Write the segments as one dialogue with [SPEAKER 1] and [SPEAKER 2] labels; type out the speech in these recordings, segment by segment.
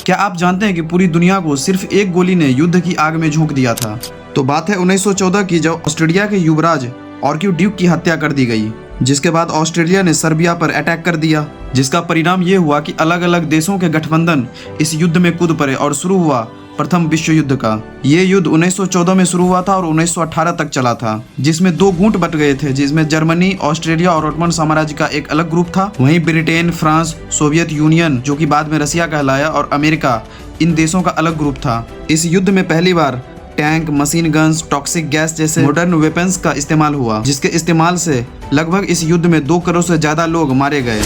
[SPEAKER 1] क्या आप जानते हैं कि पूरी दुनिया को सिर्फ एक गोली ने युद्ध की आग में झोंक दिया था? तो बात है 1914 की, जब ऑस्ट्रेलिया के युवराज आर्किड्यूक की हत्या कर दी गई, जिसके बाद ऑस्ट्रेलिया ने सर्बिया पर अटैक कर दिया, जिसका परिणाम ये हुआ कि अलग अलग देशों के गठबंधन इस युद्ध में कूद पड़े और शुरू हुआ प्रथम विश्व युद्ध का। ये युद्ध 1914 में शुरू हुआ था और 1918 तक चला था, जिसमें दो गुट बट गए थे, जिसमें जर्मनी, ऑस्ट्रेलिया और ओटमन साम्राज्य का एक अलग ग्रुप था। वहीं ब्रिटेन, फ्रांस, सोवियत यूनियन जो कि बाद में रसिया कहलाया, और अमेरिका, इन देशों का अलग ग्रुप था। इस युद्ध में पहली बार tank, machine guns, toxic gas जैसे मॉडर्न वेपन्स का इस्तेमाल हुआ, जिसके इस्तेमाल से लगभग इस युद्ध में 2 करोड़ से ज्यादा लोग मारे गए।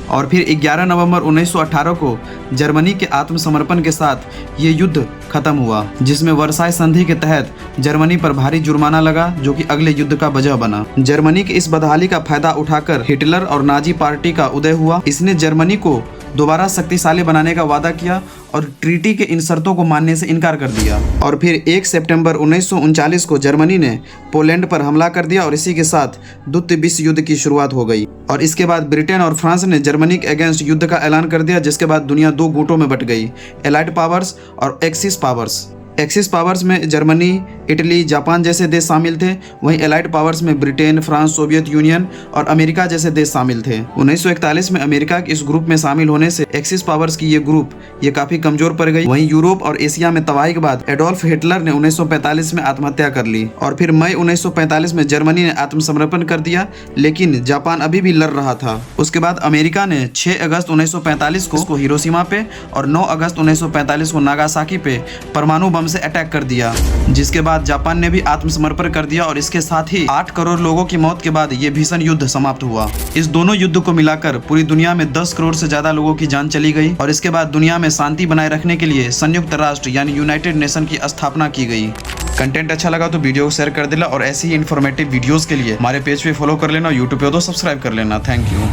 [SPEAKER 1] और फिर 11 नवंबर 1918 को जर्मनी के आत्मसमर्पण के साथ ये युद्ध खत्म हुआ, जिसमें वर्साई संधि के तहत जर्मनी पर भारी जुर्माना लगा, जो कि अगले युद्ध का वजह बना। जर्मनी की इस बदहाली का फायदा उठाकर हिटलर और नाजी पार्टी का उदय हुआ। इसने जर्मनी को दोबारा शक्तिशाली बनाने का वादा किया और ट्रीटी के इन शर्तों को मानने से इनकार कर दिया। और फिर 1 सितंबर 1939 को जर्मनी ने पोलैंड पर हमला कर दिया और इसी के साथ द्वितीय विश्व युद्ध की शुरुआत हो गई। और इसके बाद ब्रिटेन और फ्रांस ने जर्मनी के अगेंस्ट युद्ध का ऐलान कर दिया, जिसके बाद दुनिया 2 गुटों में बट गई, एलाइड पावर्स और एक्सिस पावर्स। एक्सिस पावर्स में जर्मनी, इटली, जापान जैसे देश शामिल थे। वहीं एलाइड पावर्स में ब्रिटेन, फ्रांस, सोवियत यूनियन और अमेरिका जैसे देश शामिल थे। 1941 में अमेरिका के इस ग्रुप में शामिल होने से एक्सिस पावर्स की ये ग्रुप ये काफी कमजोर पड़ गई। वहीं यूरोप और एशिया में तबाही के बाद एडोल्फ हिटलर ने 1945 में आत्महत्या कर ली और फिर मई 1945 में जर्मनी ने आत्मसमर्पण कर दिया, लेकिन जापान अभी भी लड़ रहा था। उसके बाद अमेरिका ने 6 अगस्त 1945 को हिरोशिमा पे और 9 अगस्त 1945 को नागासाकी पे परमाणु बम से अटैक कर दिया, जिसके बाद जापान ने भी आत्मसमर्पण कर दिया और इसके साथ ही 8 करोड़ लोगों की मौत के बाद ये भीषण युद्ध समाप्त हुआ। इस दोनों युद्ध को मिलाकर पूरी दुनिया में 10 करोड़ से ज्यादा लोगों की जान चली गई और इसके बाद दुनिया में शांति बनाए रखने के लिए संयुक्त राष्ट्र यानी यूनाइटेड नेशन की स्थापना की गई। कंटेंट अच्छा लगा तो वीडियो को शेयर कर देना और ऐसी ही इन्फॉर्मेटिव वीडियोस के लिए हमारे पेज पे फॉलो कर लेना और यूट्यूब पे तो सब्सक्राइब कर लेना। Thank you.